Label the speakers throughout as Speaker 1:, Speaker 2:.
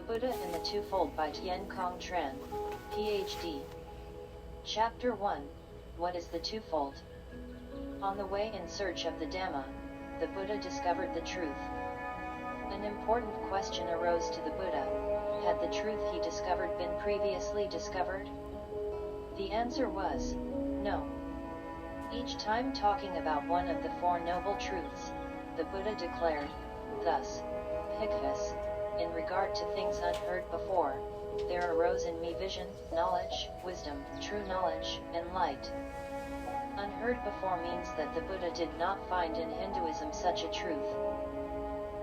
Speaker 1: Buddha and the Twofold by Tien Cong Tran Ph.D. Chapter 1. What is the Twofold? On the way in search of the Dhamma, the Buddha discovered the truth. An important question arose to the Buddha: had the truth he discovered been previously discovered? The answer was, no. Each time talking about one of the Four Noble Truths, the Buddha declared, thus, Bhikkhus, in regard to things unheard before, there arose in me vision, knowledge, wisdom, true knowledge, and light. Unheard before means that the Buddha did not find in Hinduism such a truth.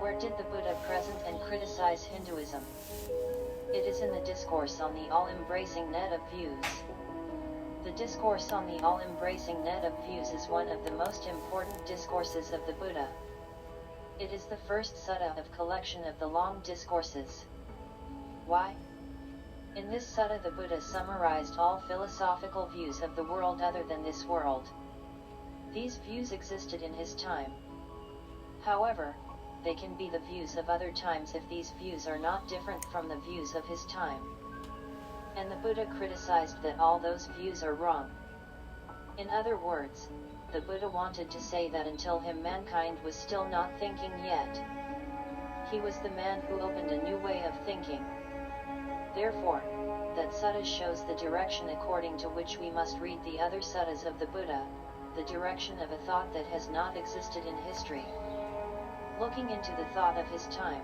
Speaker 1: Where did the Buddha present and criticize Hinduism? It is in the Discourse on the All-Embracing Net of Views. The Discourse on the All-Embracing Net of Views is one of the most important discourses of the Buddha. It is the first sutta of collection of the long discourses. Why? In this sutta the Buddha summarized all philosophical views of the world other than this world. These views existed in his time. However, they can be the views of other times if these views are not different from the views of his time. And the Buddha criticized that all those views are wrong. In other words, the Buddha wanted to say that until him mankind was still not thinking yet. He was the man who opened a new way of thinking. Therefore, that sutta shows the direction according to which we must read the other suttas of the Buddha, the direction of a thought that has not existed in history. Looking into the thought of his time,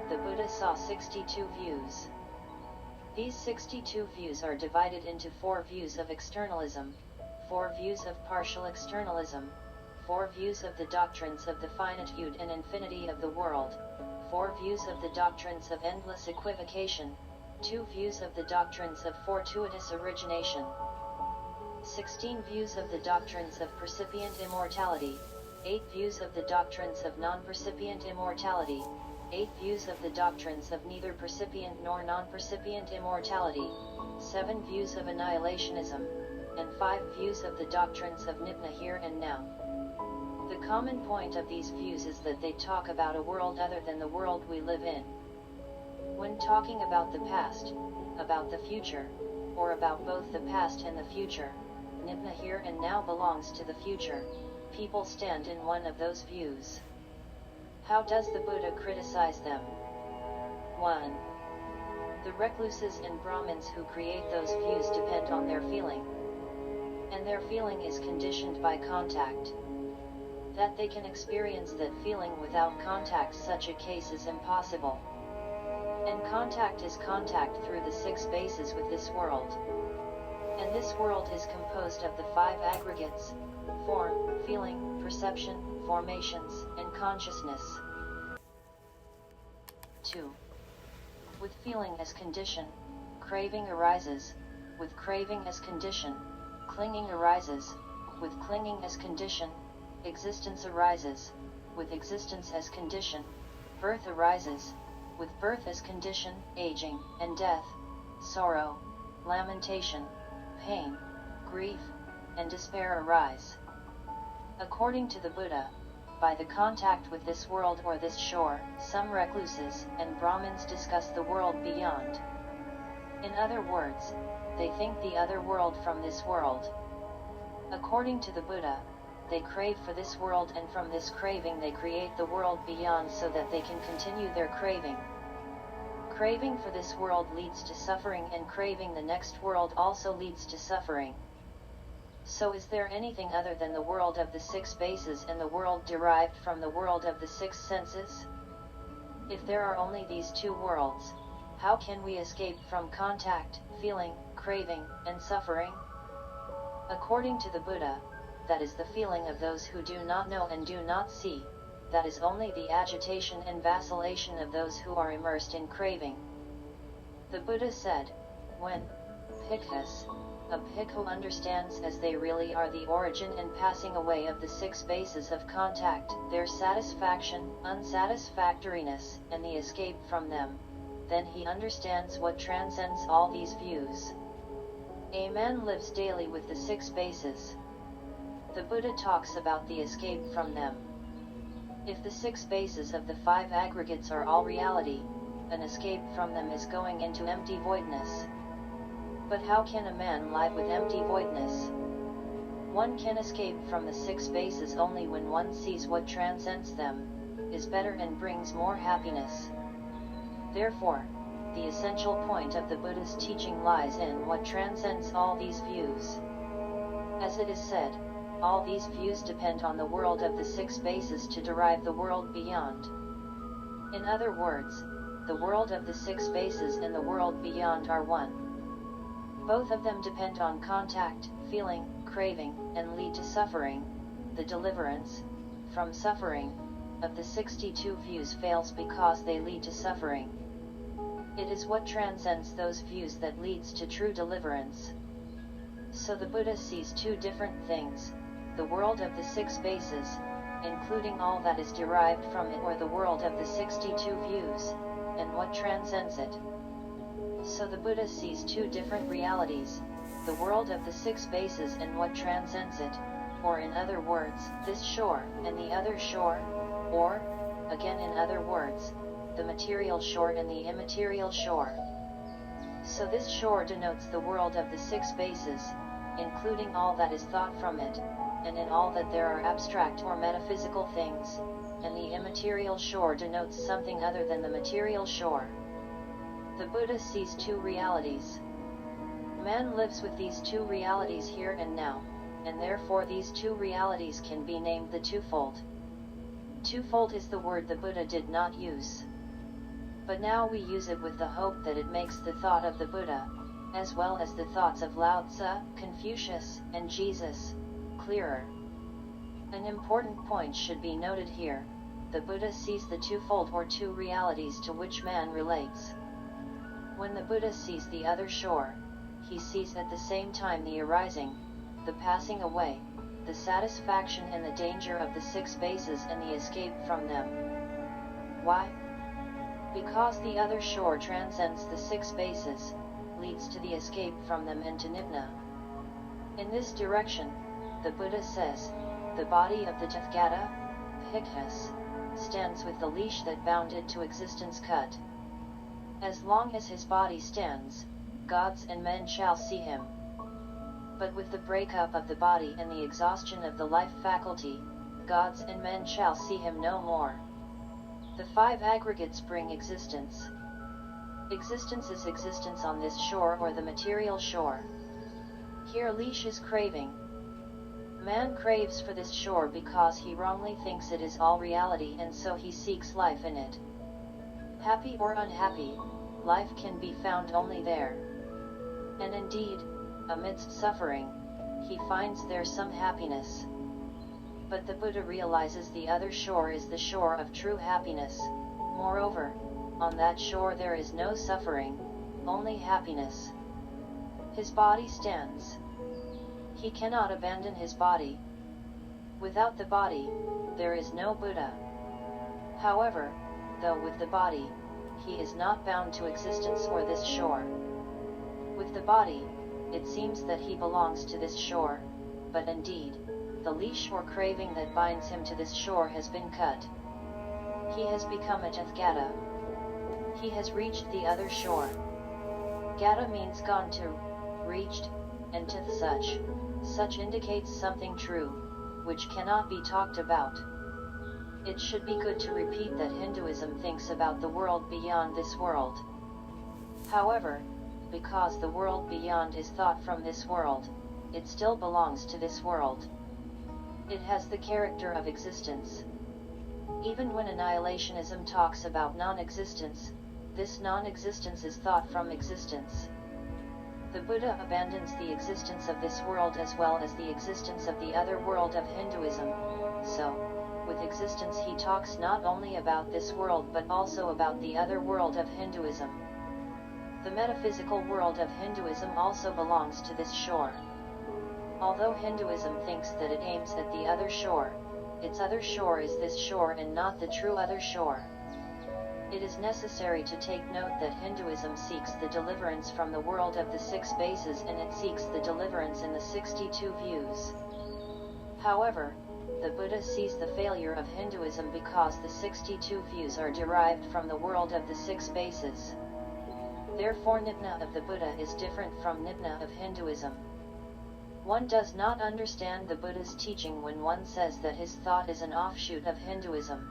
Speaker 1: the Buddha saw 62 views. These 62 views are divided into 4 views of externalism, 4 views of partial externalism, 4 views of the doctrines of the finitude and infinity of the world, 4 views of the doctrines of endless equivocation, 2 views of the doctrines of fortuitous origination, 16 views of the doctrines of percipient immortality, 8 views of the doctrines of non-percipient immortality, 8 views of the doctrines of neither percipient nor non-percipient immortality, 7 views of annihilationism, and 5 views of the doctrines of Nibbana here and now. The common point of these views is that they talk about a world other than the world we live in. When talking about the past, about the future, or about both the past and the future, Nibbana here and now belongs to the future. People stand in one of those views. How does the Buddha criticize them? 1. The recluses and Brahmins who create those views depend on their feeling. And their feeling is conditioned by contact. That they can experience that feeling without contact, such a case is impossible. And contact is contact through the 6 bases with this world. And this world is composed of the 5 aggregates: form, feeling, perception, formations, and consciousness. 2. With feeling as condition, craving arises. With craving as condition, clinging arises. With clinging as condition, existence arises. With existence as condition, birth arises. With birth as condition, aging and death, sorrow, lamentation, pain, grief, and despair arise. According to the Buddha, by the contact with this world or this shore, some recluses and Brahmins discuss the world beyond. In other words, they think the other world from this world. According to the Buddha, they crave for this world, and from this craving they create the world beyond so that they can continue their craving. Craving for this world leads to suffering, and craving the next world also leads to suffering. So is there anything other than the world of the 6 bases and the world derived from the world of the 6 senses? If there are only these 2 worlds, how can we escape from contact, feeling, craving, and suffering? According to the Buddha, that is the feeling of those who do not know and do not see. That is only the agitation and vacillation of those who are immersed in craving. The Buddha said, when Bhikkhus, a bhikkhu understands as they really are the origin and passing away of the 6 bases of contact, their satisfaction, unsatisfactoriness, and the escape from them, then he understands what transcends all these views. A man lives daily with the 6 bases. The Buddha talks about the escape from them. If the 6 bases of the 5 aggregates are all reality, an escape from them is going into empty voidness. But how can a man live with empty voidness? One can escape from the six bases only when one sees what transcends them, is better and brings more happiness. Therefore, the essential point of the Buddha's teaching lies in what transcends all these views. As it is said, all these views depend on the world of the six bases to derive the world beyond. In other words, the world of the six bases and the world beyond are one. Both of them depend on contact, feeling, craving, and lead to suffering. The deliverance from suffering of the 62 views fails because they lead to suffering. It is what transcends those views that leads to true deliverance. So the Buddha sees two different things: the world of the six bases, including all that is derived from it, or the world of the 62 views, and what transcends it. So the Buddha sees two different realities, the world of the six bases and what transcends it, or in other words, this shore and the other shore, or, again in other words, the material shore and the immaterial shore. So this shore denotes the world of the six bases, including all that is thought from it, and in all that there are abstract or metaphysical things, and the immaterial shore denotes something other than the material shore. The Buddha sees two realities. Man lives with these two realities here and now, and therefore these two realities can be named the twofold. Twofold is the word the Buddha did not use. But now we use it with the hope that it makes the thought of the Buddha, as well as the thoughts of Lao Tzu, Confucius, and Jesus, clearer. An important point should be noted here: the Buddha sees the twofold or two realities to which man relates. When the Buddha sees the other shore, he sees at the same time the arising, the passing away, the satisfaction and the danger of the six bases and the escape from them. Why? Because the other shore transcends the six bases, leads to the escape from them and to nibbana. In this direction, the Buddha says, the body of the Tathagata, Bhikkhus, stands with the leash that bound it to existence cut. As long as his body stands, gods and men shall see him. But with the breakup of the body and the exhaustion of the life faculty, gods and men shall see him no more. The five aggregates bring existence. Existence is existence on this shore or the material shore. Here leash is craving. Man craves for this shore because he wrongly thinks it is all reality, and so he seeks life in it. Happy or unhappy, life can be found only there. And indeed, amidst suffering, he finds there some happiness. But the Buddha realizes the other shore is the shore of true happiness. Moreover, on that shore there is no suffering, only happiness. His body stands. He cannot abandon his body. Without the body, there is no Buddha. However, though with the body, he is not bound to existence or this shore. With the body, it seems that he belongs to this shore, but indeed, the leash or craving that binds him to this shore has been cut. He has become a Tathagata. He has reached the other shore. Gata means gone to, reached, and to such indicates something true, which cannot be talked about. It should be good to repeat that Hinduism thinks about the world beyond this world. However, because the world beyond is thought from this world, it still belongs to this world. It has the character of existence. Even when annihilationism talks about non-existence, this non-existence is thought from existence. The Buddha abandons the existence of this world as well as the existence of the other world of Hinduism. So, with existence he talks not only about this world but also about the other world of Hinduism. The metaphysical world of Hinduism also belongs to this shore. Although Hinduism thinks that it aims at the other shore, its other shore is this shore and not the true other shore. It is necessary to take note that Hinduism seeks the deliverance from the world of the six bases and it seeks the deliverance in the 62 views. However, the Buddha sees the failure of Hinduism because the 62 views are derived from the world of the 6 bases. Therefore Nitna of the Buddha is different from Nitna of Hinduism. One does not understand the Buddha's teaching when one says that his thought is an offshoot of Hinduism.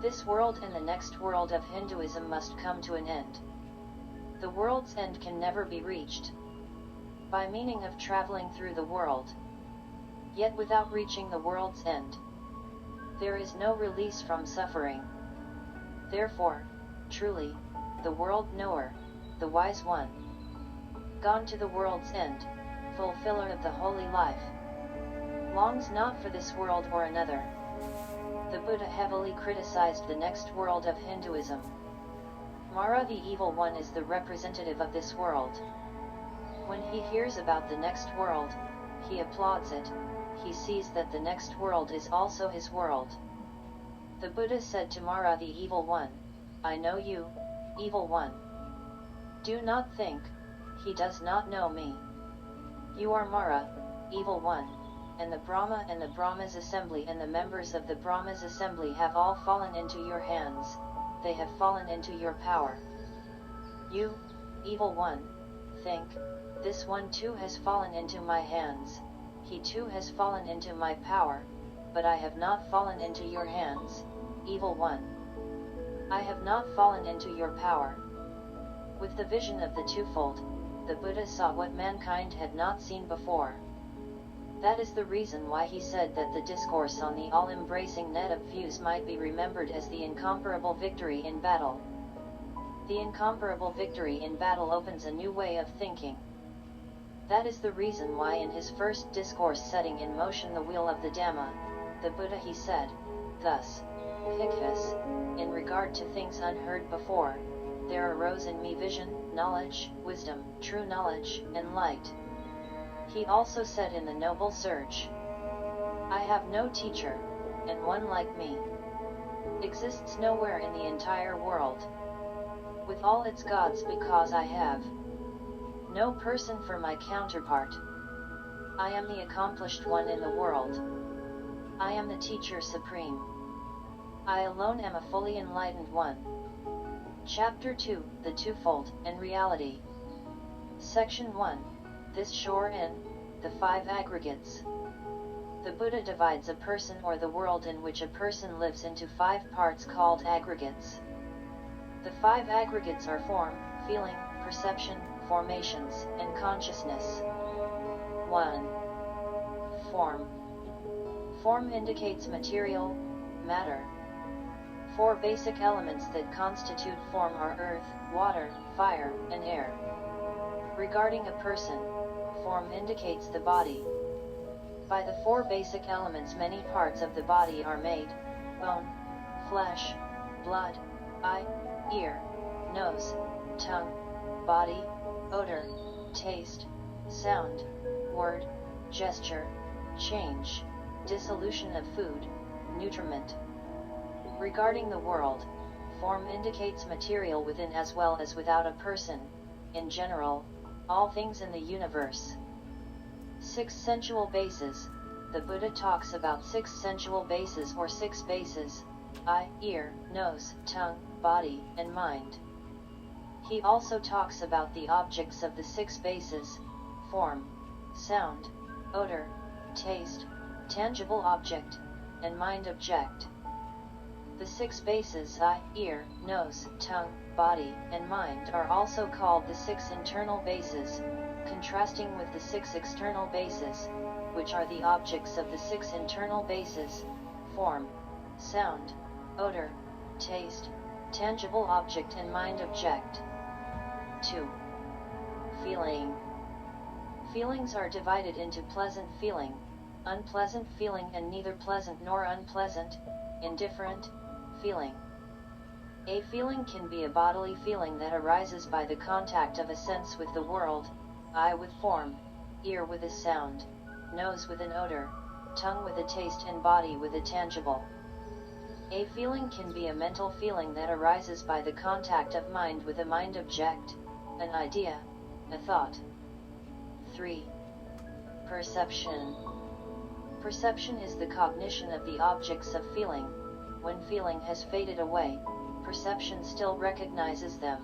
Speaker 1: This world and the next world of Hinduism must come to an end. The world's end can never be reached by meaning of traveling through the world. Yet without reaching the world's end, there is no release from suffering. Therefore, truly, the world knower, the wise one, gone to the world's end, fulfiller of the holy life, longs not for this world or another. The Buddha heavily criticized the next world of Hinduism. Mara, the evil one, is the representative of this world. When he hears about the next world, he applauds it. He sees that the next world is also his world. The Buddha said to Mara, the evil one, I know you, evil one. Do not think, he does not know me. You are Mara, evil one, and the Brahma and the Brahma's assembly and the members of the Brahma's assembly have all fallen into your hands, they have fallen into your power. You, evil one, think, this one too has fallen into my hands, he too has fallen into my power, but I have not fallen into your hands, evil one. I have not fallen into your power. With the vision of the twofold, the Buddha saw what mankind had not seen before. That is the reason why he said that the discourse on the all-embracing net of views might be remembered as the incomparable victory in battle. The incomparable victory in battle opens a new way of thinking. That is the reason why in his first discourse setting in motion the wheel of the Dhamma, the Buddha he said, thus, Bhikkhus, in regard to things unheard before, there arose in me vision, knowledge, wisdom, true knowledge, and light. He also said in the Noble Surge, I have no teacher, and one like me exists nowhere in the entire world, with all its gods, because I have no person for my counterpart. I am the accomplished one in the world. I am the teacher supreme. I alone am a fully enlightened one. Chapter 2, The Twofold, and Reality. Section 1, This Shore and the 5 Aggregates. The Buddha divides a person or the world in which a person lives into 5 parts called aggregates. The 5 aggregates are form, feeling, perception, formations, and consciousness. 1. Form. Form indicates material, matter. 4 basic elements that constitute form are earth, water, fire, and air. Regarding a person, form indicates the body. By the 4 basic elements many parts of the body are made: bone, flesh, blood, eye, ear, nose, tongue, body, odor, taste, sound, word, gesture, change, dissolution of food, nutriment. Regarding the world, form indicates material within as well as without a person, in general, all things in the universe. 6 sensual bases. The Buddha talks about 6 sensual bases or 6 bases: eye, ear, nose, tongue, body, and mind. He also talks about the objects of the 6 bases: form, sound, odor, taste, tangible object, and mind object. The 6 bases, eye, ear, nose, tongue, body, and mind, are also called the 6 internal bases, contrasting with the 6 external bases, which are the objects of the 6 internal bases: form, sound, odor, taste, tangible object, and mind object. 2. Feeling. Feelings are divided into pleasant feeling, unpleasant feeling, and neither pleasant nor unpleasant, indifferent feeling. A feeling can be a bodily feeling that arises by the contact of a sense with the world: eye with form, ear with a sound, nose with an odor, tongue with a taste, and body with a tangible. A feeling can be a mental feeling that arises by the contact of mind with a mind object, an idea, a thought. 3. Perception. Perception is the cognition of the objects of feeling. When feeling has faded away, perception still recognizes them.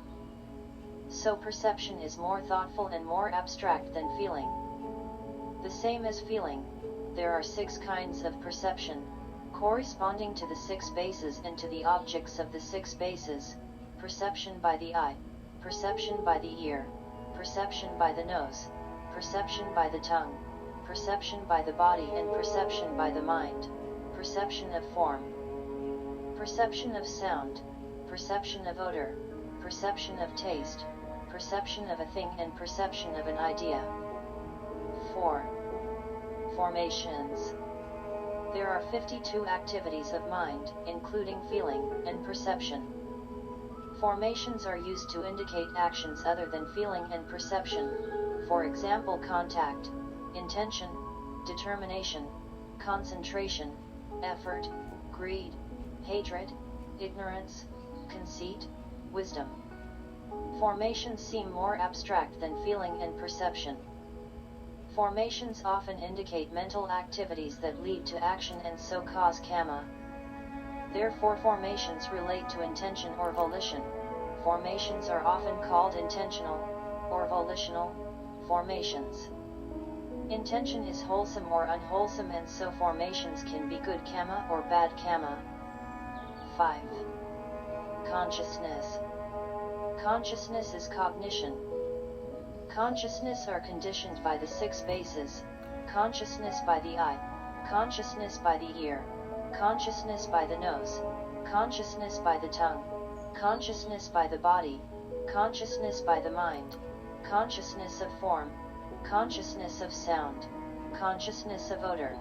Speaker 1: So perception is more thoughtful and more abstract than feeling. The same as feeling, there are 6 kinds of perception, corresponding to the 6 bases and to the objects of the 6 bases: perception by the eye, perception by the ear, perception by the nose, perception by the tongue, perception by the body, and perception by the mind. Perception of form, perception of sound, perception of odor, perception of taste, perception of a thing, and perception of an idea. 4. Formations. There are 52 activities of mind, including feeling and perception. Formations are used to indicate actions other than feeling and perception, for example contact, intention, determination, concentration, effort, greed, hatred, ignorance, conceit, wisdom. Formations seem more abstract than feeling and perception. Formations often indicate mental activities that lead to action and so cause karma. Therefore, formations relate to intention or volition. Formations are often called intentional or volitional formations. Intention is wholesome or unwholesome, and so formations can be good karma or bad karma. 5. Consciousness. Consciousness is cognition. Consciousness are conditioned by the 6 bases: consciousness by the eye, consciousness by the ear, consciousness by the nose, consciousness by the tongue, consciousness by the body, consciousness by the mind, consciousness of form, consciousness of sound, consciousness of odor,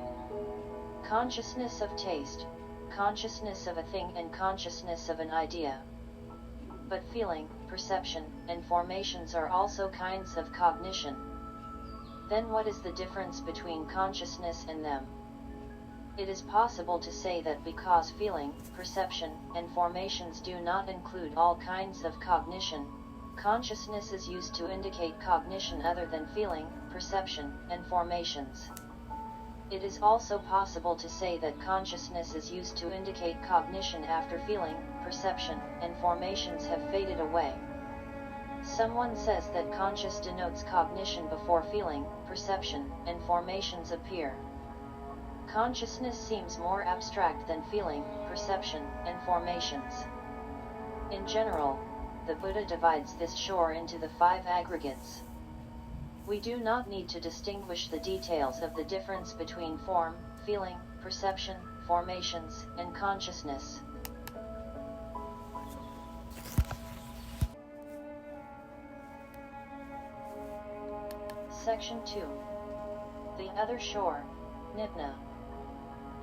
Speaker 1: consciousness of taste, consciousness of a thing, and consciousness of an idea. But feeling, perception, and formations are also kinds of cognition. Then what is the difference between consciousness and them? It is possible to say that because feeling, perception, and formations do not include all kinds of cognition, consciousness is used to indicate cognition other than feeling, perception, and formations. It is also possible to say that consciousness is used to indicate cognition after feeling, perception, and formations have faded away. Someone says that conscious denotes cognition before feeling, perception, and formations appear. Consciousness seems more abstract than feeling, perception, and formations. In general, the Buddha divides this shore into the 5 aggregates. We do not need to distinguish the details of the difference between form, feeling, perception, formations, and consciousness. Section 2. The other shore, Nibbana.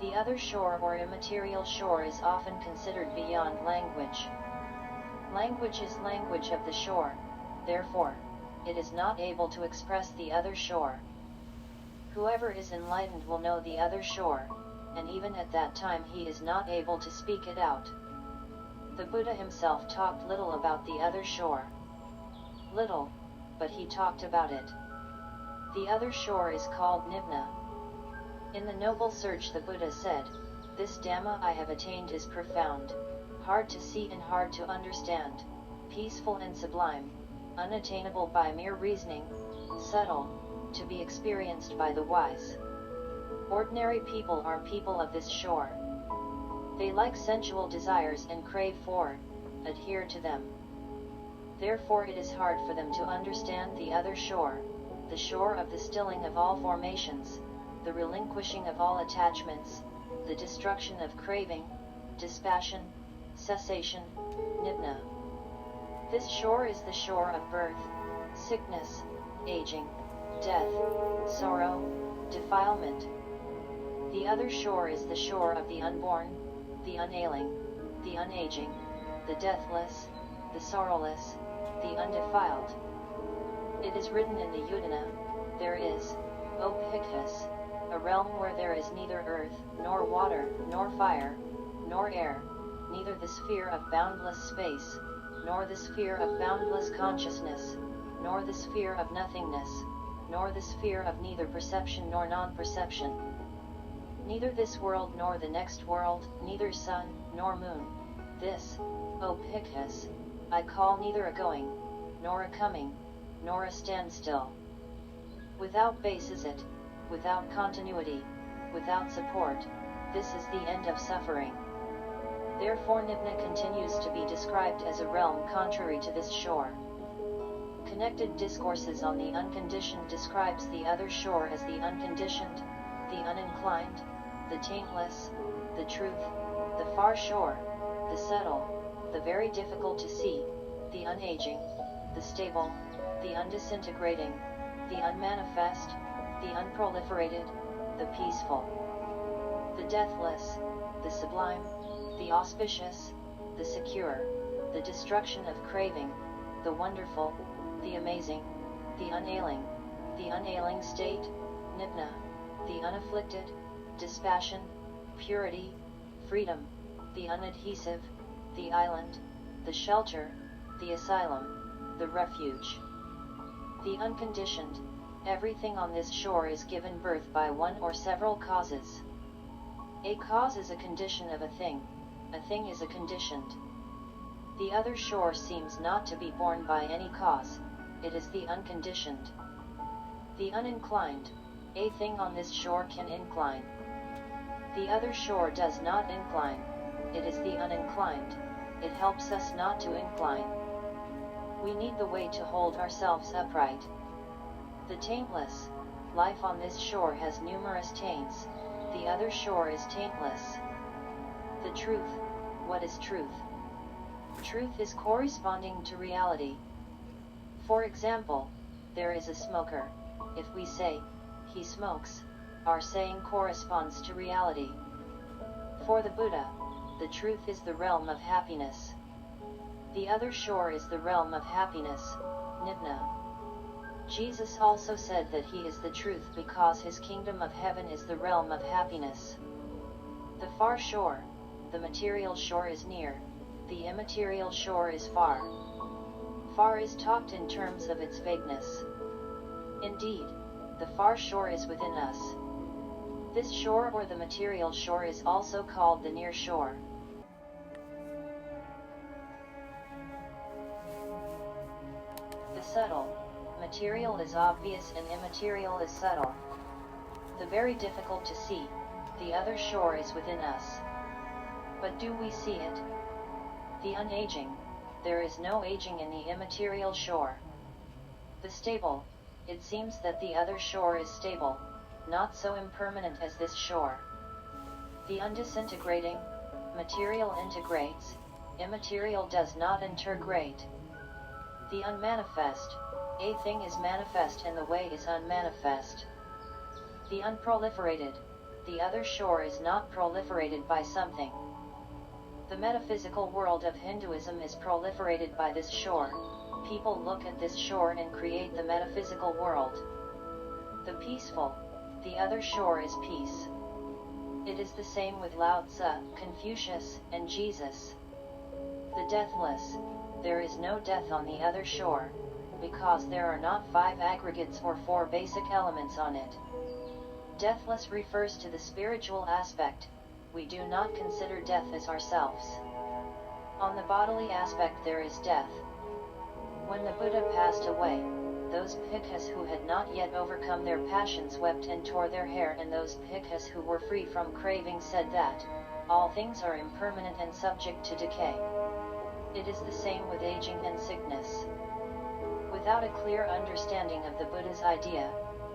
Speaker 1: The other shore or immaterial shore is often considered beyond language. Language is language of the shore, therefore, it is not able to express the other shore. Whoever is enlightened will know the other shore, and even at that time he is not able to speak it out. The Buddha himself talked little about the other shore. Little, but he talked about it. The other shore is called Nibbana. In the Noble Search the Buddha said, "This Dhamma I have attained is profound, hard to see and hard to understand, peaceful and sublime, unattainable by mere reasoning, subtle, to be experienced by the wise." Ordinary people are people of this shore. They like sensual desires and crave for, adhere to them. Therefore it is hard for them to understand the other shore, the shore of the stilling of all formations, the relinquishing of all attachments, the destruction of craving, dispassion, cessation, nibbana. This shore is the shore of birth, sickness, aging, death, sorrow, defilement. The other shore is the shore of the unborn, the unailing, the unaging, the deathless, the sorrowless, the undefiled. It is written in the Udana, "There is, O Bhikkhus, a realm where there is neither earth, nor water, nor fire, nor air, neither the sphere of boundless space, nor the sphere of boundless consciousness, nor the sphere of nothingness, nor the sphere of neither perception nor non-perception." Neither this world nor the next world, neither sun, nor moon. This, O Bhikkhus, I call neither a going, nor a coming, nor a standstill. Without base is it, without continuity, without support, this is the end of suffering. Therefore Nibbana continues to be described as a realm contrary to this shore. Connected Discourses on the Unconditioned describes the other shore as the unconditioned, the uninclined, the taintless, the truth, the far shore, the subtle, the very difficult to see, the unaging, the stable, the undisintegrating, the unmanifest, the unproliferated, the peaceful, the deathless, the sublime, the auspicious, the secure, the destruction of craving, the wonderful, the amazing, the unailing state, Nibbana, the unafflicted, dispassion, purity, freedom, the unadhesive, the island, the shelter, the asylum, the refuge. The unconditioned, everything on this shore is given birth by one or several causes. A cause is a condition of a thing is a conditioned. The other shore seems not to be born by any cause, it is the unconditioned. The uninclined, a thing on this shore can incline. The other shore does not incline, it is the uninclined, it helps us not to incline. We need the way to hold ourselves upright. The taintless, life on this shore has numerous taints, the other shore is taintless. The truth, what is truth? Truth is corresponding to reality. For example, there is a smoker. If we say, he smokes, our saying corresponds to reality. For the Buddha, the truth is the realm of happiness. The other shore is the realm of happiness, Nibbana. Jesus also said that he is the truth because his kingdom of heaven is the realm of happiness. The far shore, the material shore is near, the immaterial shore is far. Far is talked in terms of its vagueness. Indeed, the far shore is within us. This shore or the material shore is also called the near shore. The subtle, material is obvious and immaterial is subtle. The very difficult to see, the other shore is within us. But do we see it? The unaging, there is no aging in the immaterial shore. The stable, it seems that the other shore is stable, not so impermanent as this shore. The undisintegrating, material integrates, immaterial does not integrate. The unmanifest, a thing is manifest and the way is unmanifest. The unproliferated, the other shore is not proliferated by something. The metaphysical world of Hinduism is proliferated by this shore. People look at this shore and create the metaphysical world. The peaceful, the other shore is peace. It is the same with Lao Tzu, Confucius, and Jesus. The deathless, there is no death on the other shore, because there are not 5 aggregates or 4 basic elements on it. Deathless refers to the spiritual aspect. We do not consider death as ourselves. On the bodily aspect there is death. When the Buddha passed away, those bhikkhus who had not yet overcome their passions wept and tore their hair, and those bhikkhus who were free from craving said that, all things are impermanent and subject to decay. It is the same with aging and sickness. Without a clear understanding of the Buddha's idea,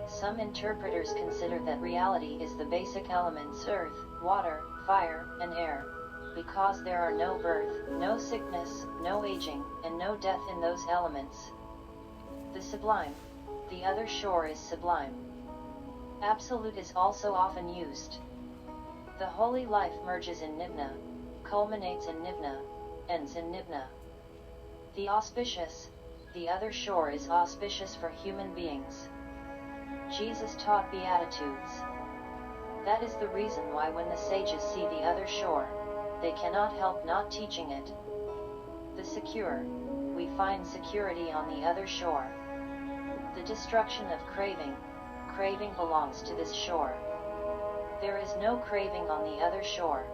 Speaker 1: some interpreters consider that reality is the basic elements earth, water, fire, and air, because there are no birth, no sickness, no aging, and no death in those elements. The sublime, the other shore is sublime. Absolute is also often used. The holy life merges in Nibbana, culminates in Nibbana, ends in Nibbana. The auspicious, the other shore is auspicious for human beings. Jesus taught Beatitudes. That is the reason why when the sages see the other shore, they cannot help not teaching it. The secure, we find security on the other shore. The destruction of craving, craving belongs to this shore. There is no craving on the other shore.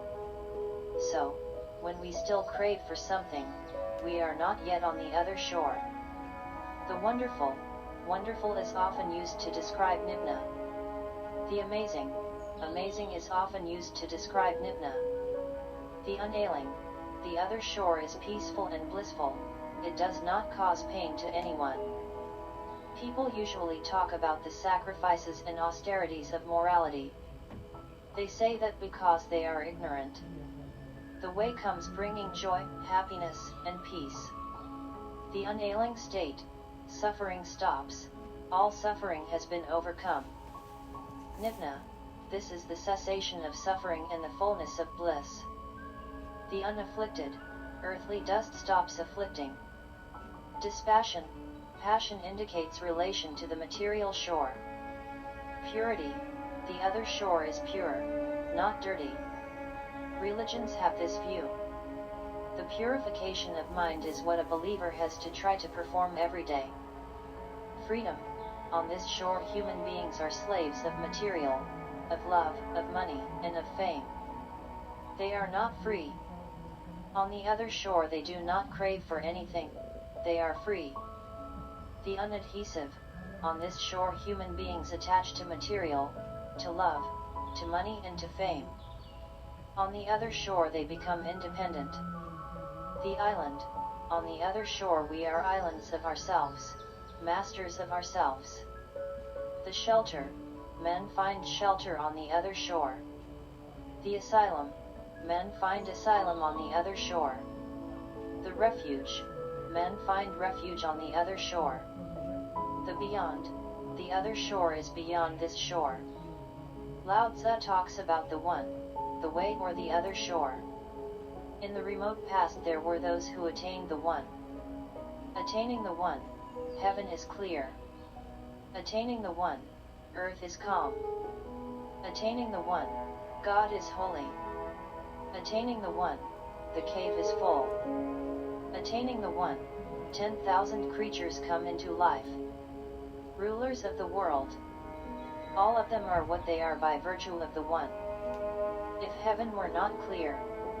Speaker 1: So, when we still crave for something, we are not yet on the other shore. The wonderful, wonderful is often used to describe Nibna. The amazing, amazing is often used to describe Nibna. The unailing, the other shore is peaceful and blissful, it does not cause pain to anyone. People usually talk about the sacrifices and austerities of morality. They say that because they are ignorant. The way comes bringing joy, happiness, and peace. The unailing state, suffering stops, all suffering has been overcome. Nibna, this is the cessation of suffering and the fullness of bliss. The unafflicted, earthly dust stops afflicting. Dispassion, passion indicates relation to the material shore. Purity, the other shore is pure, not dirty. Religions have this view. The purification of mind is what a believer has to try to perform every day. Freedom, on this shore human beings are slaves of material, of love, of money, and of fame. They are not free. On the other shore they do not crave for anything, they are free. The unadhesive, on this shore human beings attach to material, to love, to money and to fame. On the other shore they become independent. The island, on the other shore we are islands of ourselves, masters of ourselves. The shelter, men find shelter on the other shore. The asylum, men find asylum on the other shore. The refuge, men find refuge on the other shore. The beyond, the other shore is beyond this shore. Lao Tzu talks about the one, the way or the other shore. In the remote past there were those who attained the one. Attaining the one, heaven is clear. Attaining the one, earth is calm. Attaining the one, God is holy. Attaining the one, the cave is full. Attaining the one, 10,000 creatures come into life. Rulers of the world. All of them are what they are by virtue of the one. If heaven were not clear,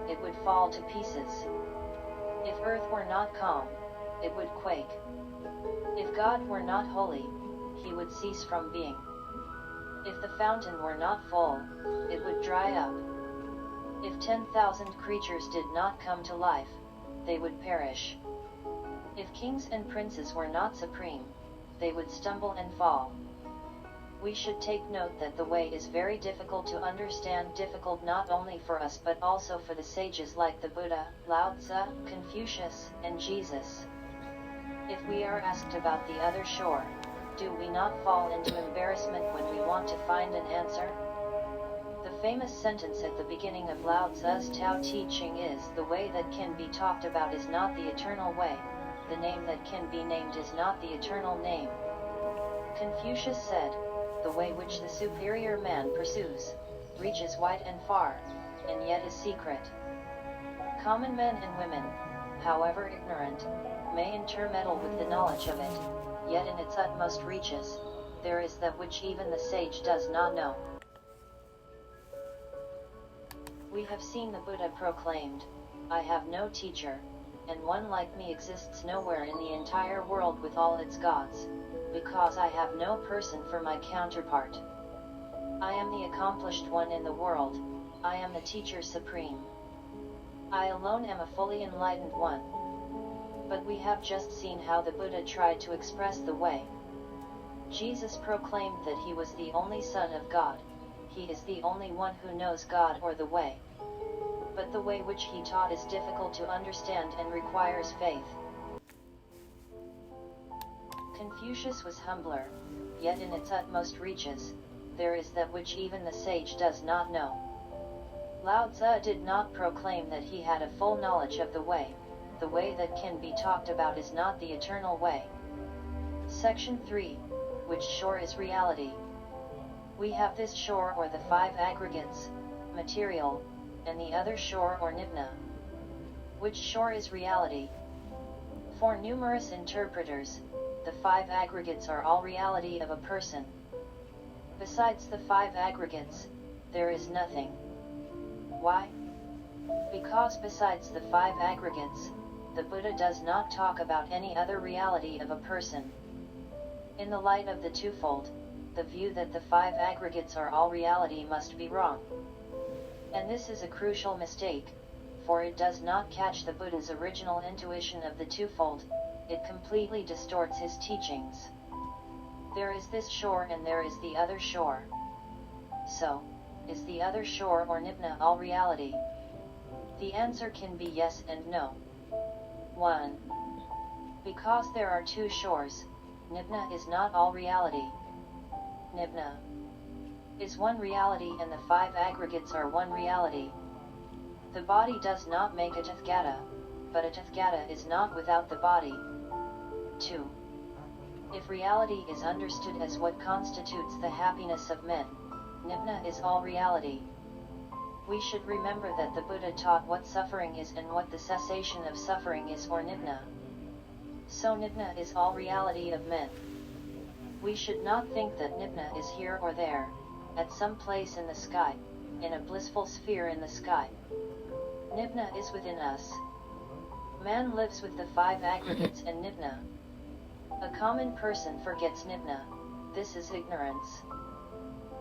Speaker 1: it would fall to pieces. If earth were not calm, it would quake. If God were not holy, he would cease from being. If the fountain were not full, it would dry up. If 10,000 creatures did not come to life, they would perish. If kings and princes were not supreme, they would stumble and fall. We should take note that the way is very difficult to understand, difficult not only for us but also for the sages like the Buddha, Lao Tzu, Confucius, and Jesus. If we are asked about the other shore, do we not fall into embarrassment when we want to find an answer? The famous sentence at the beginning of Lao Tzu's Tao teaching is, "The way that can be talked about is not the eternal way, the name that can be named is not the eternal name." Confucius said, "The way which the superior man pursues, reaches wide and far, and yet is secret." Common men and women, however ignorant, may intermeddle with the knowledge of it, yet in its utmost reaches, there is that which even the sage does not know. We have seen the Buddha proclaimed, "I have no teacher, and one like me exists nowhere in the entire world with all its gods, because I have no person for my counterpart. I am the accomplished one in the world, I am the teacher supreme. I alone am a fully enlightened one." But we have just seen how the Buddha tried to express the way. Jesus proclaimed that he was the only Son of God, he is the only one who knows God or the way. But the way which he taught is difficult to understand and requires faith. Confucius was humbler, yet in its utmost reaches, there is that which even the sage does not know. Lao Tzu did not proclaim that he had a full knowledge of the way that can be talked about is not the eternal way. Section 3, which shore is reality? We have this shore or the five aggregates, material, and the other shore or nibna. Which shore is reality? For numerous interpreters, the five aggregates are all reality of a person. Besides the five aggregates, there is nothing. Why? Because besides the five aggregates, the Buddha does not talk about any other reality of a person. In the light of the twofold, the view that the five aggregates are all reality must be wrong. And this is a crucial mistake, for it does not catch the Buddha's original intuition of the twofold, it completely distorts his teachings. There is this shore and there is the other shore. So, is the other shore or Nibbana all reality? The answer can be yes and no. 1. Because there are two shores, Nibbana is not all reality. Nibbana is one reality and the five aggregates are one reality. The body does not make a Tathagata, but a Tathagata is not without the body. 2. If reality is understood as what constitutes the happiness of men, Nibbana is all reality. We should remember that the Buddha taught what suffering is and what the cessation of suffering is, or Nibbana. So Nibbana is all reality of men. We should not think that Nibbana is here or there, at some place in the sky, in a blissful sphere in the sky. Nibbana is within us. Man lives with the five aggregates and Nibbana. A common person forgets Nibbana. This is ignorance.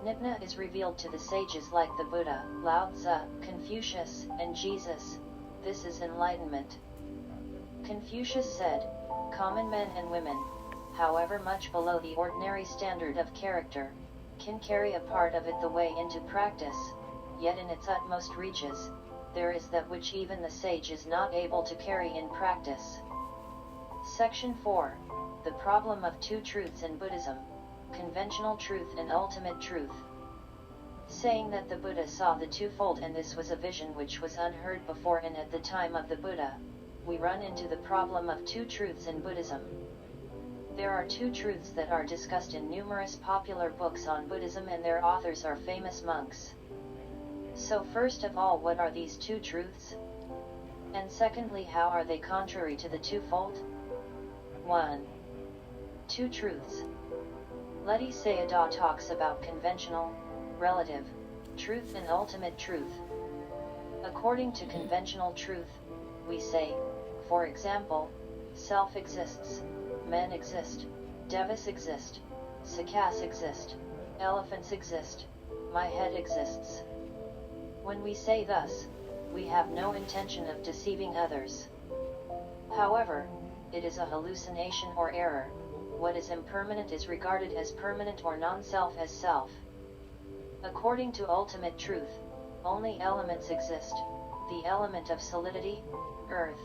Speaker 1: Nibbana is revealed to the sages like the Buddha, Lao Tzu, Confucius, and Jesus. This is enlightenment. Confucius said, common men and women, however much below the ordinary standard of character, can carry a part of it the way into practice, yet in its utmost reaches, there is that which even the sage is not able to carry in practice. Section 4. The problem of two truths in Buddhism, conventional truth and ultimate truth. Saying that the Buddha saw the twofold and this was a vision which was unheard before and at the time of the Buddha, we run into the problem of two truths in Buddhism. There are two truths that are discussed in numerous popular books on Buddhism and their authors are famous monks. So first of all, what are these two truths? And secondly, how are they contrary to the twofold? 1. Two truths. Ledi Sayadaw talks about conventional, relative, truth and ultimate truth. According to conventional truth, we say, for example, self exists, men exist, devas exist, cicadas exist, elephants exist, my head exists. When we say thus, we have no intention of deceiving others. However, it is a hallucination or error. What is impermanent is regarded as permanent or non-self as self. According to ultimate truth, only elements exist. The element of solidity, earth,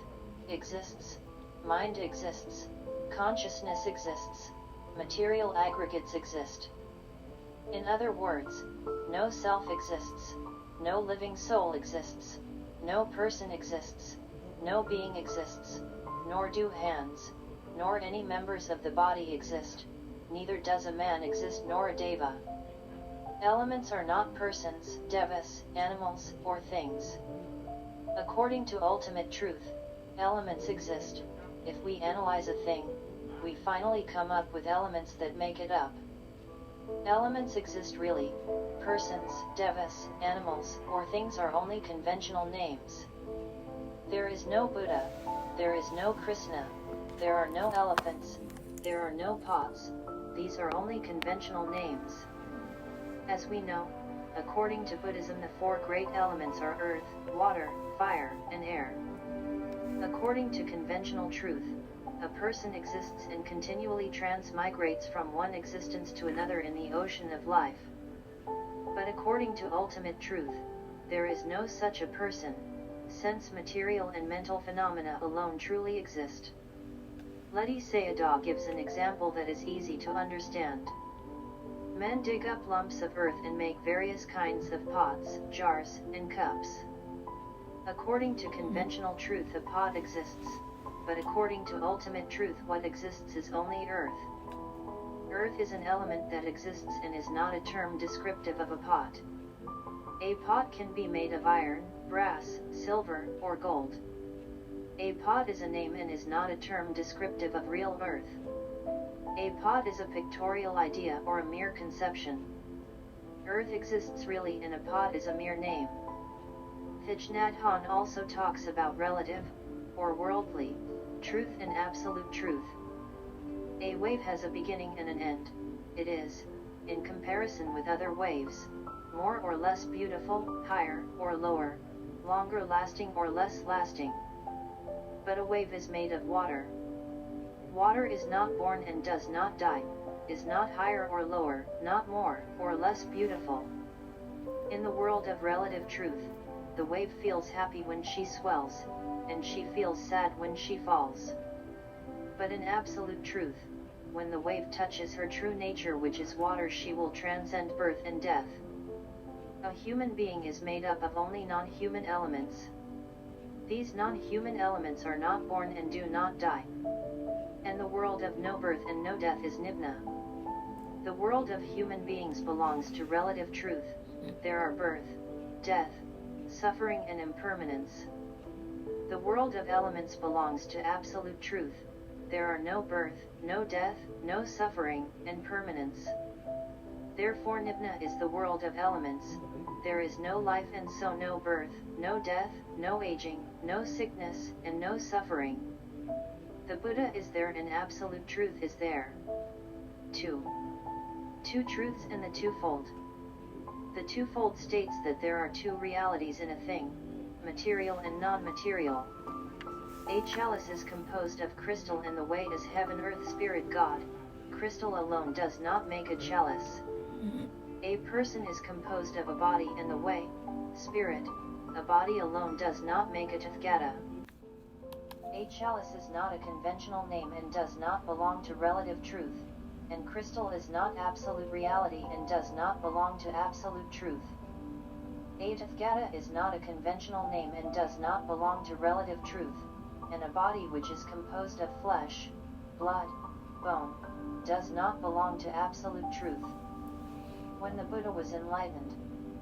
Speaker 1: exists, mind exists, consciousness exists, material aggregates exist. In other words, no self exists, no living soul exists, no person exists, no being exists, nor do hands, nor any members of the body exist, neither does a man exist nor a deva. Elements are not persons, devas, animals, or things. According to ultimate truth, elements exist. If we analyze a thing, we finally come up with elements that make it up. Elements exist really. Persons, devas, animals, or things are only conventional names. There is no Buddha, there is no Krishna, there are no elephants, there are no pots, these are only conventional names. As we know, according to Buddhism the four great elements are earth, water, fire, and air. According to conventional truth, a person exists and continually transmigrates from one existence to another in the ocean of life. But according to ultimate truth, there is no such a person, since material and mental phenomena alone truly exist. Ledi Sayadaw gives an example that is easy to understand. Men dig up lumps of earth and make various kinds of pots, jars, and cups. According to conventional truth a pot exists, but according to ultimate truth what exists is only earth. Earth is an element that exists and is not a term descriptive of a pot. A pot can be made of iron, brass, silver, or gold. A pot is a name and is not a term descriptive of real earth. A pot is a pictorial idea or a mere conception. Earth exists really in a pot is a mere name. Thich Nhat Hanh also talks about relative, or worldly, truth and absolute truth. A wave has a beginning and an end. It is, in comparison with other waves, more or less beautiful, higher or lower, longer lasting or less lasting. But a wave is made of water. Water is not born and does not die, is not higher or lower, not more or less beautiful. In the world of relative truth, the wave feels happy when she swells, and she feels sad when she falls. But in absolute truth, when the wave touches her true nature, which is water, she will transcend birth and death. A human being is made up of only non-human elements. These non-human elements are not born and do not die. And the world of no birth and no death is Nibbana. The world of human beings belongs to relative truth. There are birth, death, suffering and impermanence. The world of elements belongs to absolute truth. There are no birth, no death, no suffering, and permanence. Therefore Nibbana is the world of elements. There is no life and so no birth, no death, no aging, no sickness, and no suffering. The Buddha is there and absolute truth is there. 2. Two truths and the twofold. The twofold states that there are two realities in a thing, material and non-material. A chalice is composed of crystal and the way is heaven, earth, spirit, God. Crystal alone does not make a chalice. A person is composed of a body and the way, spirit. A body alone does not make a Tathagata. A chalice is not a conventional name and does not belong to relative truth, and crystal is not absolute reality and does not belong to absolute truth. A Tathagata is not a conventional name and does not belong to relative truth, and a body which is composed of flesh, blood, bone, does not belong to absolute truth. When the Buddha was enlightened,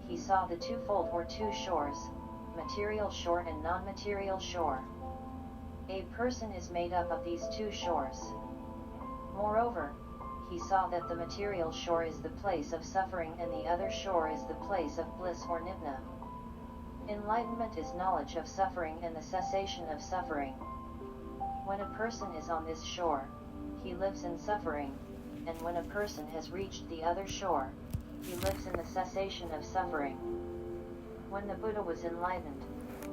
Speaker 1: he saw the twofold or two shores, material shore and non-material shore. A person is made up of these two shores. Moreover, he saw that the material shore is the place of suffering and the other shore is the place of bliss or Nibbana. Enlightenment is knowledge of suffering and the cessation of suffering. When a person is on this shore, he lives in suffering, and when a person has reached the other shore, he lives in the cessation of suffering. When the Buddha was enlightened,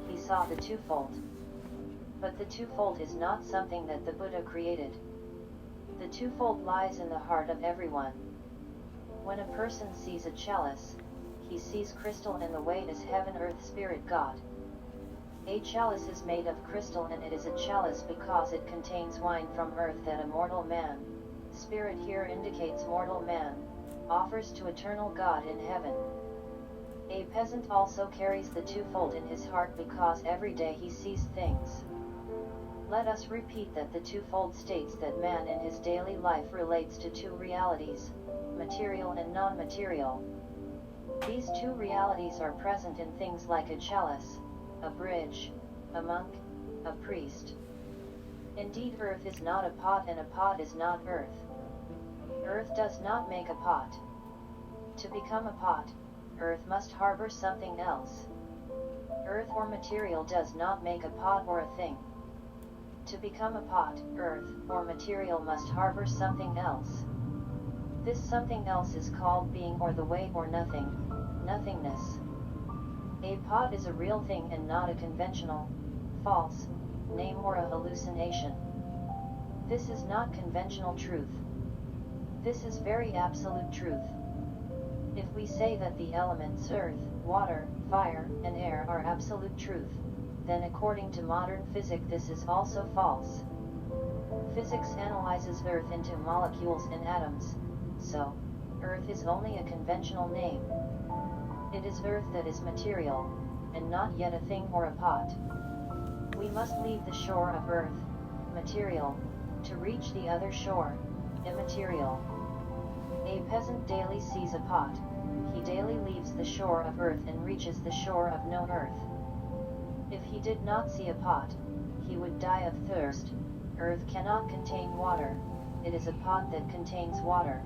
Speaker 1: he saw the twofold. But the twofold is not something that the Buddha created. The twofold lies in the heart of everyone. When a person sees a chalice, he sees crystal and the way is heaven, earth, spirit, God. A chalice is made of crystal and it is a chalice because it contains wine from earth that a mortal man, spirit here indicates mortal man, offers to eternal God in heaven. A peasant also carries the twofold in his heart because every day he sees things. Let us repeat that the twofold states that man in his daily life relates to two realities, material and non-material. These two realities are present in things like a chalice, a bridge, a monk, a priest. Indeed, earth is not a pot and a pot is not earth. Earth does not make a pot. To become a pot, earth must harbor something else. Earth or material does not make a pot or a thing. To become a pot, earth, or material must harbor something else. This something else is called being or the way or nothing, nothingness. A pot is a real thing and not a conventional, false, name or a hallucination. This is not conventional truth. This is very absolute truth. If we say that the elements earth, water, fire, and air are absolute truth, then according to modern physics this is also false. Physics analyzes earth into molecules and atoms, so, earth is only a conventional name. It is earth that is material, and not yet a thing or a pot. We must leave the shore of earth, material, to reach the other shore, immaterial. A peasant daily sees a pot, he daily leaves the shore of earth and reaches the shore of no earth. If he did not see a pot, he would die of thirst. Earth cannot contain water, it is a pot that contains water.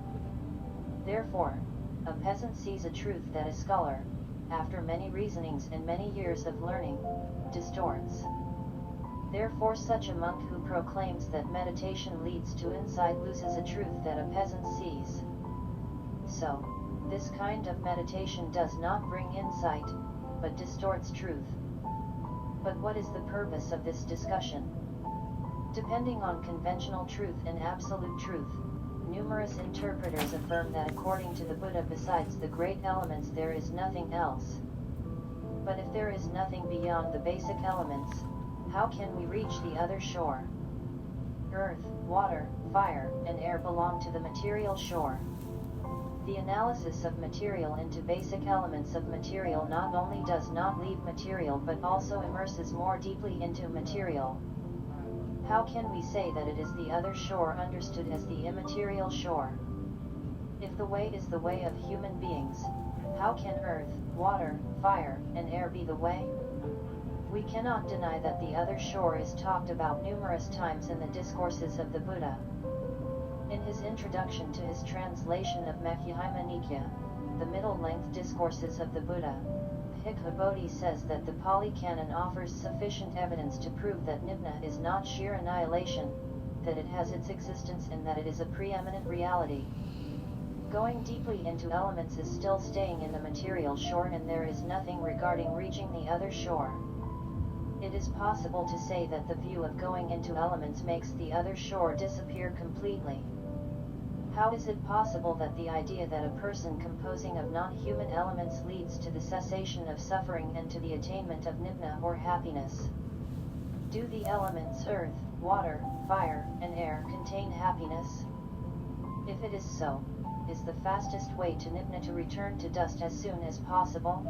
Speaker 1: Therefore, a peasant sees a truth that a scholar, after many reasonings and many years of learning, distorts. Therefore such a monk who proclaims that meditation leads to insight loses a truth that a peasant sees. So, this kind of meditation does not bring insight, but distorts truth. But what is the purpose of this discussion? Depending on conventional truth and absolute truth, numerous interpreters affirm that according to the Buddha besides the great elements there is nothing else. But if there is nothing beyond the basic elements, how can we reach the other shore? Earth, water, fire, and air belong to the material shore. The analysis of material into basic elements of material not only does not leave material but also immerses more deeply into material. How can we say that it is the other shore understood as the immaterial shore? If the way is the way of human beings, how can earth, water, fire, and air be the way? We cannot deny that the other shore is talked about numerous times in the discourses of the Buddha. In his introduction to his translation of Majjhima Nikaya, the middle-length discourses of the Buddha, Bhikkhu Bodhi says that the Pali Canon offers sufficient evidence to prove that Nibbana is not sheer annihilation, that it has its existence and that it is a preeminent reality. Going deeply into elements is still staying in the material shore and there is nothing regarding reaching the other shore. It is possible to say that the view of going into elements makes the other shore disappear completely. How is it possible that the idea that a person composing of non-human elements leads to the cessation of suffering and to the attainment of nibbana or happiness? Do the elements earth, water, fire, and air contain happiness? If it is so, is the fastest way to nibbana to return to dust as soon as possible?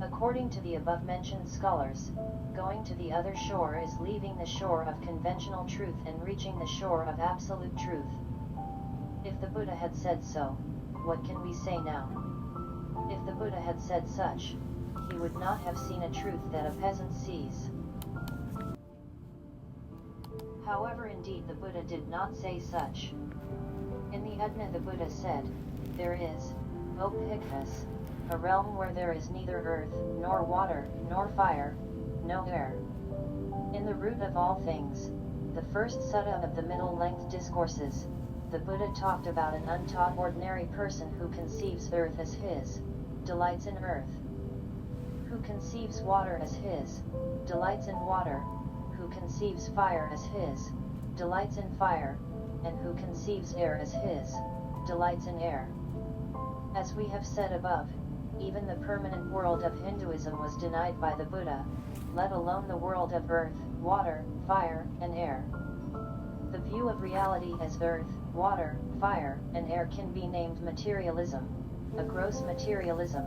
Speaker 1: According to the above-mentioned scholars, going to the other shore is leaving the shore of conventional truth and reaching the shore of absolute truth. If the Buddha had said so, what can we say now? If the Buddha had said such, he would not have seen a truth that a peasant sees. However, indeed the Buddha did not say such. In the Udana the Buddha said, "There is, O Bhikkhus, a realm where there is neither earth, nor water, nor fire, no air. In the root of all things, the first sutta of the middle-length discourses, the Buddha talked about an untaught ordinary person who conceives earth as his, delights in earth. Who conceives water as his, delights in water, who conceives fire as his, delights in fire, and who conceives air as his, delights in air." As we have said above, even the permanent world of Hinduism was denied by the Buddha, let alone the world of earth, water, fire, and air. The view of reality as earth, water, fire, and air can be named materialism, a gross materialism.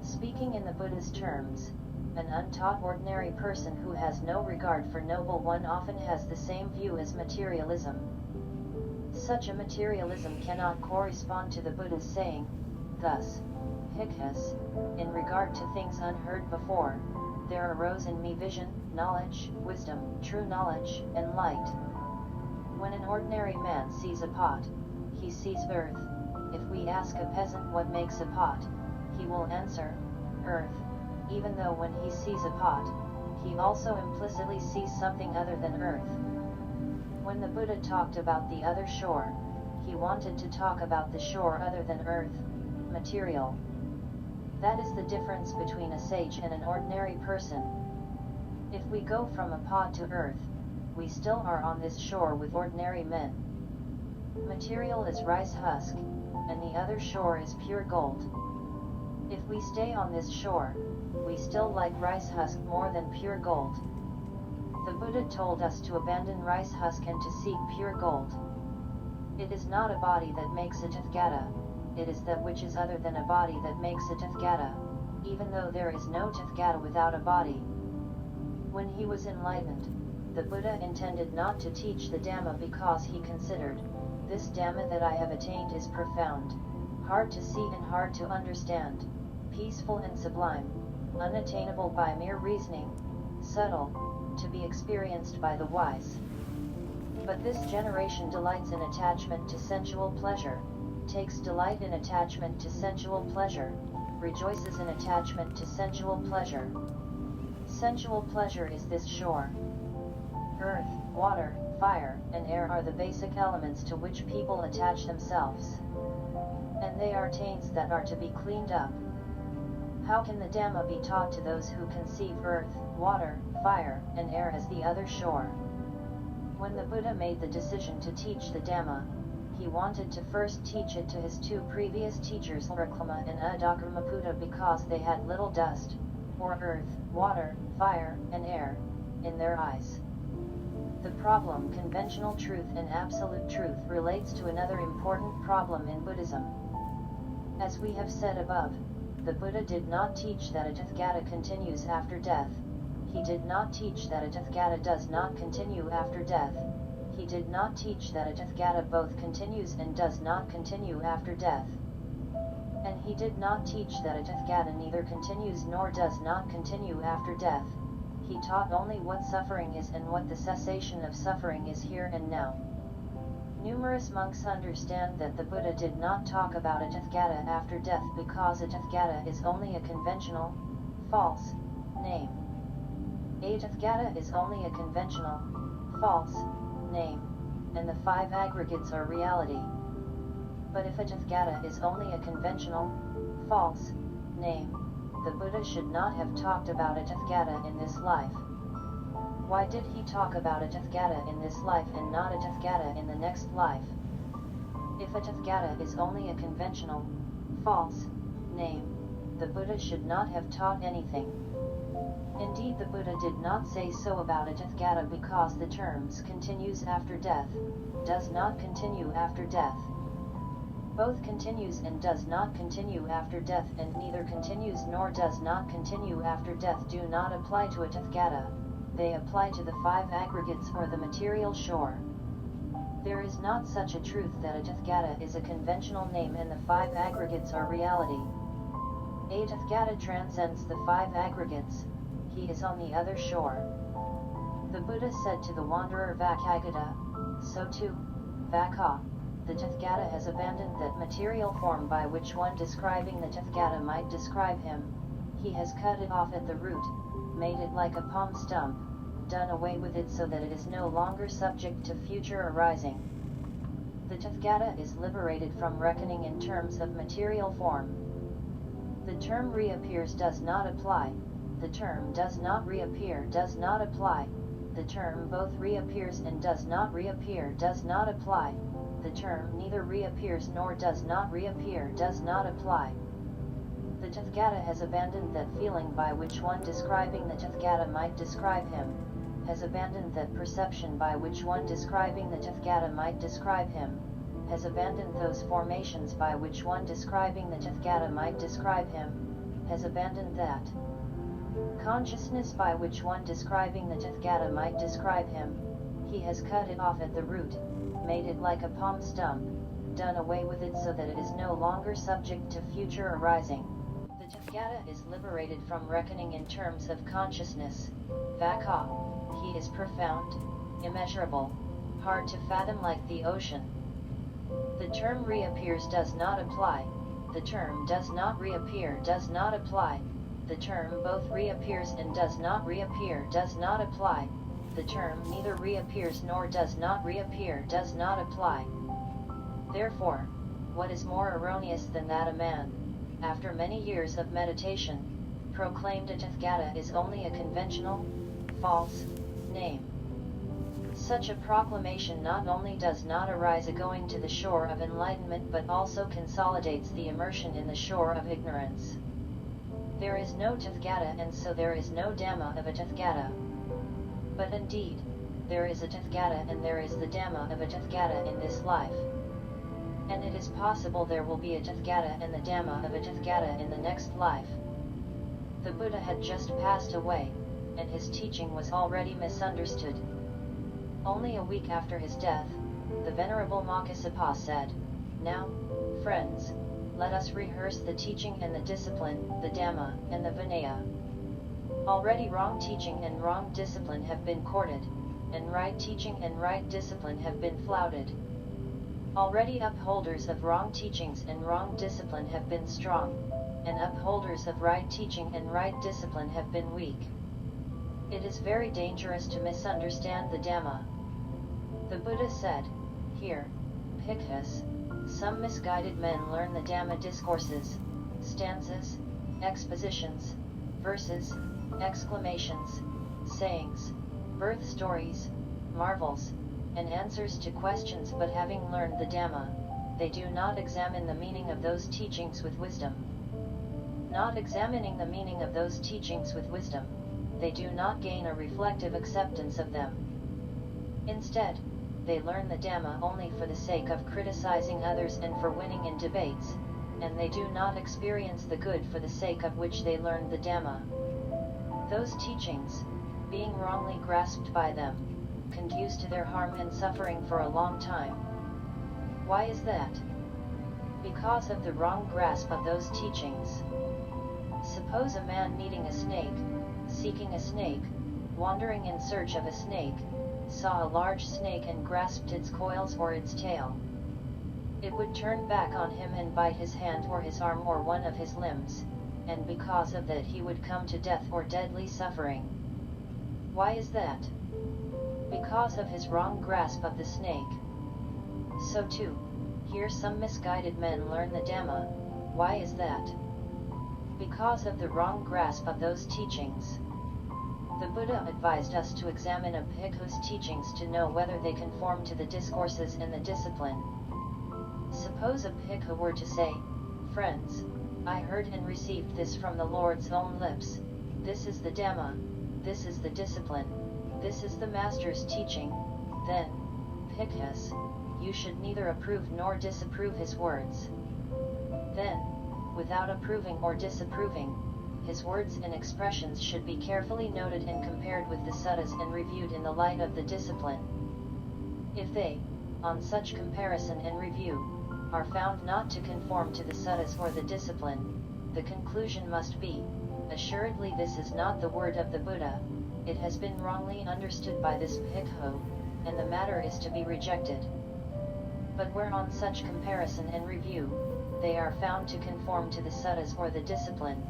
Speaker 1: Speaking in the Buddha's terms, an untaught ordinary person who has no regard for noble one often has the same view as materialism. Such a materialism cannot correspond to the Buddha's saying, thus, Bhikkhus, in regard to things unheard before, there arose in me vision, knowledge, wisdom, true knowledge, and light. When an ordinary man sees a pot, he sees earth. If we ask a peasant what makes a pot, he will answer, earth, even though when he sees a pot, he also implicitly sees something other than earth. When the Buddha talked about the other shore, he wanted to talk about the shore other than earth, material. That is the difference between a sage and an ordinary person. If we go from a pot to earth, we still are on this shore with ordinary men. Material is rice husk, and the other shore is pure gold. If we stay on this shore, we still like rice husk more than pure gold. The Buddha told us to abandon rice husk and to seek pure gold. It is not a body that makes a Tathagata, it is that which is other than a body that makes a Tathagata, even though there is no Tathagata without a body. When he was enlightened, the Buddha intended not to teach the Dhamma because he considered, this Dhamma that I have attained is profound, hard to see and hard to understand, peaceful and sublime, unattainable by mere reasoning, subtle, to be experienced by the wise. But this generation delights in attachment to sensual pleasure, takes delight in attachment to sensual pleasure, rejoices in attachment to sensual pleasure. Sensual pleasure is this shore. Earth, water, fire, and air are the basic elements to which people attach themselves. And they are taints that are to be cleaned up. How can the Dhamma be taught to those who conceive earth, water, fire, and air as the other shore? When the Buddha made the decision to teach the Dhamma, he wanted to first teach it to his two previous teachers Lakrama and Uddakaramaputta because they had little dust, or earth, water, fire, and air, in their eyes. The problem conventional truth and absolute truth relates to another important problem in Buddhism. As we have said above, the Buddha did not teach that a Tathagata continues after death. He did not teach that a Tathagata does not continue after death. He did not teach that a Tathagata both continues and does not continue after death. And he did not teach that a Tathagata neither continues nor does not continue after death. He taught only what suffering is and what the cessation of suffering is here and now. Numerous monks understand that the Buddha did not talk about a Tathagata after death because a Tathagata is only a conventional, false, name. A Tathagata is only a conventional, false, name, and the five aggregates are reality. But if a Tathagata is only a conventional, false, name, the Buddha should not have talked about a Tathagata in this life. Why did he talk about a Tathagata in this life and not a Tathagata in the next life? If a Tathagata is only a conventional, false, name, the Buddha should not have taught anything. Indeed, the Buddha did not say so about a Tathagata because the terms continues after death, does not continue after death. Both continues and does not continue after death and neither continues nor does not continue after death do not apply to a Tathagata. They apply to the five aggregates or the material shore. There is not such a truth that a Tathagata is a conventional name and the five aggregates are reality. A Tathagata transcends the five aggregates, he is on the other shore. The Buddha said to the wanderer Vakagata, so too, Vaka, the Tathagata has abandoned that material form by which one describing the Tathagata might describe him, he has cut it off at the root, made it like a palm stump, done away with it so that it is no longer subject to future arising. The Tathagata is liberated from reckoning in terms of material form. The term reappears does not apply, the term does not reappear does not apply, the term both reappears and does not reappear does not apply, the term neither reappears nor does not reappear does not apply. The Tathagata has abandoned that feeling by which one describing the Tathagata might describe him, has abandoned that perception by which one describing the Tathagata might describe him, has abandoned those formations by which one describing the Tathagata might describe him, has abandoned that consciousness by which one describing the Tathagata might describe him, he has cut it off at the root, made it like a palm stump, done away with it so that it is no longer subject to future arising. The Tathagata is liberated from reckoning in terms of consciousness, Vaka, he is profound, immeasurable, hard to fathom like the ocean. The term reappears does not apply, the term does not reappear does not apply, the term both reappears and does not reappear does not apply, the term neither reappears nor does not reappear does not apply. Therefore, what is more erroneous than that a man, after many years of meditation, proclaimed a Tathagata is only a conventional, false, name. Such a proclamation not only does not arise a going to the shore of enlightenment but also consolidates the immersion in the shore of ignorance. There is no Tathagata and so there is no Dhamma of a Tathagata. But indeed, there is a Tathagata and there is the Dhamma of a Tathagata in this life. And it is possible there will be a Tathagata and the Dhamma of a Tathagata in the next life. The Buddha had just passed away, and his teaching was already misunderstood. Only a week after his death, the Venerable Mākāsapa said, "Now, friends, let us rehearse the teaching and the discipline, the Dhamma and the Vinaya." Already wrong teaching and wrong discipline have been courted, and right teaching and right discipline have been flouted. Already upholders of wrong teachings and wrong discipline have been strong, and upholders of right teaching and right discipline have been weak. It is very dangerous to misunderstand the Dhamma. The Buddha said, "Here, Bhikkhus, some misguided men learn the Dhamma discourses, stanzas, expositions, verses, exclamations, sayings, birth stories, marvels, and answers to questions, but having learned the Dhamma, they do not examine the meaning of those teachings with wisdom. Not examining the meaning of those teachings with wisdom, they do not gain a reflective acceptance of them. Instead, they learn the Dhamma only for the sake of criticizing others and for winning in debates, and they do not experience the good for the sake of which they learned the Dhamma. Those teachings, being wrongly grasped by them, conduce to their harm and suffering for a long time. Why is that? Because of the wrong grasp of those teachings. Suppose a man meeting a snake, seeking a snake, wandering in search of a snake, saw a large snake and grasped its coils or its tail. It would turn back on him and bite his hand or his arm or one of his limbs, and because of that he would come to death or deadly suffering. Why is that? Because of his wrong grasp of the snake. So too, here some misguided men learn the Dhamma. Why is that? Because of the wrong grasp of those teachings. The Buddha advised us to examine a bhikkhu's teachings to know whether they conform to the discourses and the discipline. Suppose a bhikkhu were to say, "Friends, I heard and received this from the Lord's own lips. This is the Dhamma, this is the discipline, this is the Master's teaching," then, Bhikkhus, you should neither approve nor disapprove his words. Then, without approving or disapproving, his words and expressions should be carefully noted and compared with the suttas and reviewed in the light of the discipline. If they, on such comparison and review, are found not to conform to the suttas or the discipline, the conclusion must be, assuredly this is not the word of the Buddha, it has been wrongly understood by this bhikkhu, and the matter is to be rejected. But where on such comparison and review, they are found to conform to the suttas or the discipline,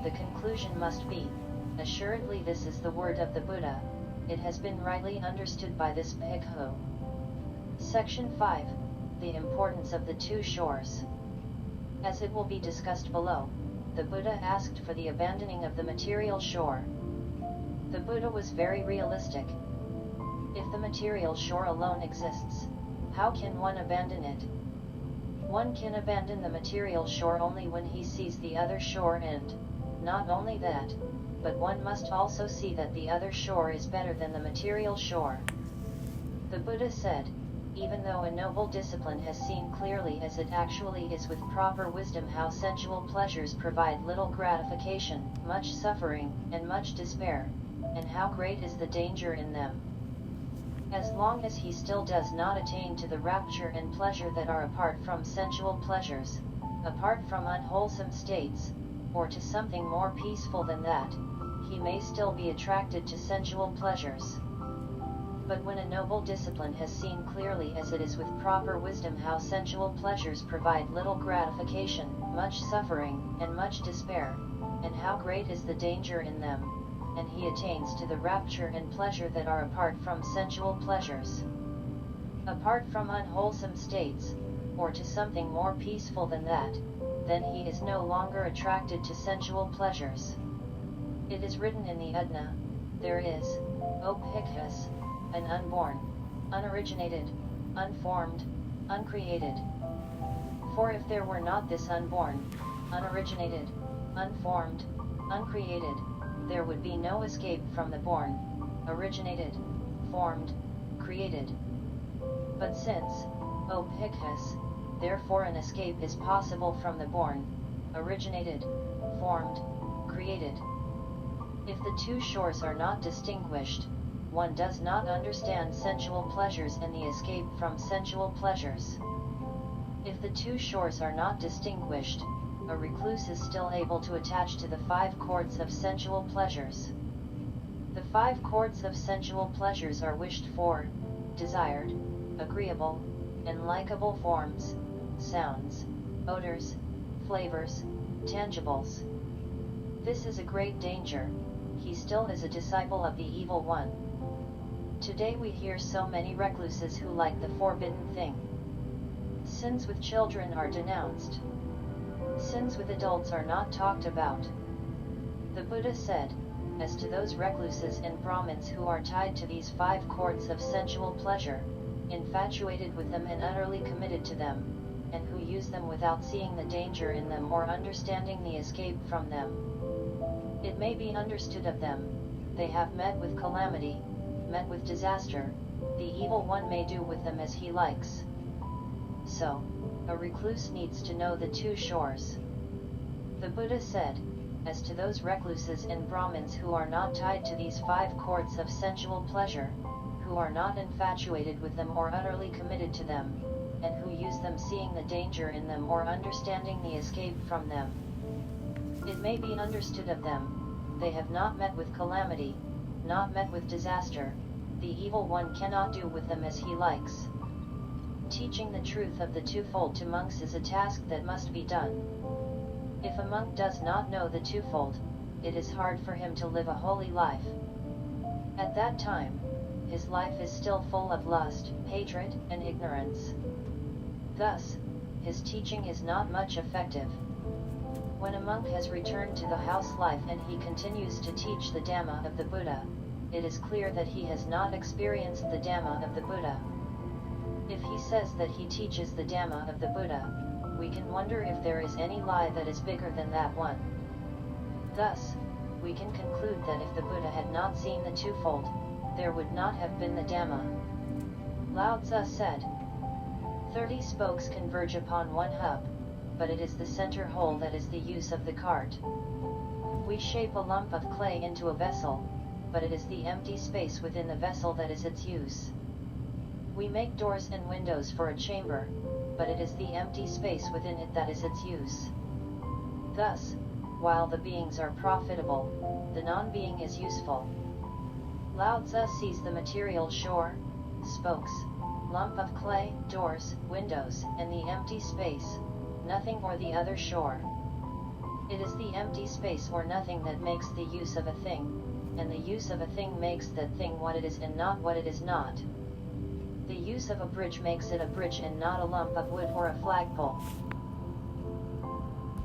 Speaker 1: the conclusion must be, assuredly this is the word of the Buddha, it has been rightly understood by this bhikkhu. Section 5. The importance of the two shores. As it will be discussed below, the Buddha asked for the abandoning of the material shore. The Buddha was very realistic. If the material shore alone exists, how can one abandon it? One can abandon the material shore only when he sees the other shore, and, not only that, but one must also see that the other shore is better than the material shore. The Buddha said, even though a noble discipline has seen clearly as it actually is with proper wisdom how sensual pleasures provide little gratification, much suffering, and much despair, and how great is the danger in them. As long as he still does not attain to the rapture and pleasure that are apart from sensual pleasures, apart from unwholesome states, or to something more peaceful than that, he may still be attracted to sensual pleasures. But when a noble discipline has seen clearly as it is with proper wisdom how sensual pleasures provide little gratification, much suffering, and much despair, and how great is the danger in them, and he attains to the rapture and pleasure that are apart from sensual pleasures, apart from unwholesome states, or to something more peaceful than that, then he is no longer attracted to sensual pleasures. It is written in the Uddhana, there is, O Bhikkhus, an unborn, unoriginated, unformed, uncreated. For if there were not this unborn, unoriginated, unformed, uncreated, there would be no escape from the born, originated, formed, created. But since, O Bhikkhus, therefore an escape is possible from the born, originated, formed, created. If the two shores are not distinguished, one does not understand sensual pleasures and the escape from sensual pleasures. If the two shores are not distinguished, a recluse is still able to attach to the 5 cords of sensual pleasures. The 5 cords of sensual pleasures are wished for, desired, agreeable, and likable forms, sounds, odors, flavors, tangibles. This is a great danger. He still is a disciple of the evil one. Today we hear so many recluses who like the forbidden thing. Sins with children are denounced. Sins with adults are not talked about. The Buddha said, as to those recluses and Brahmins who are tied to these 5 cords of sensual pleasure, infatuated with them and utterly committed to them, and who use them without seeing the danger in them or understanding the escape from them. It may be understood of them, they have met with calamity, met with disaster, the evil one may do with them as he likes. So, a recluse needs to know the 2 shores. The Buddha said, as to those recluses and Brahmins who are not tied to these 5 cords of sensual pleasure, who are not infatuated with them or utterly committed to them, and who use them seeing the danger in them or understanding the escape from them. It may be understood of them, they have not met with calamity, not met with disaster, the evil one cannot do with them as he likes. Teaching the truth of the twofold to monks is a task that must be done. If a monk does not know the twofold, it is hard for him to live a holy life. At that time, his life is still full of lust, hatred, and ignorance. Thus, his teaching is not much effective. When a monk has returned to the house life and he continues to teach the Dhamma of the Buddha, it is clear that he has not experienced the Dhamma of the Buddha. If he says that he teaches the Dhamma of the Buddha, we can wonder if there is any lie that is bigger than that one. Thus, we can conclude that if the Buddha had not seen the twofold, there would not have been the Dhamma. Lao Tzu said, 30 spokes converge upon one hub, but it is the center hole that is the use of the cart. We shape a lump of clay into a vessel, but it is the empty space within the vessel that is its use. We make doors and windows for a chamber, but it is the empty space within it that is its use. Thus, while the beings are profitable, the non-being is useful. Lao Tzu sees the material shore, spokes, lump of clay, doors, windows, and the empty space, nothing or the other shore. It is the empty space or nothing that makes the use of a thing, and the use of a thing makes that thing what it is and not what it is not. The use of a bridge makes it a bridge and not a lump of wood or a flagpole.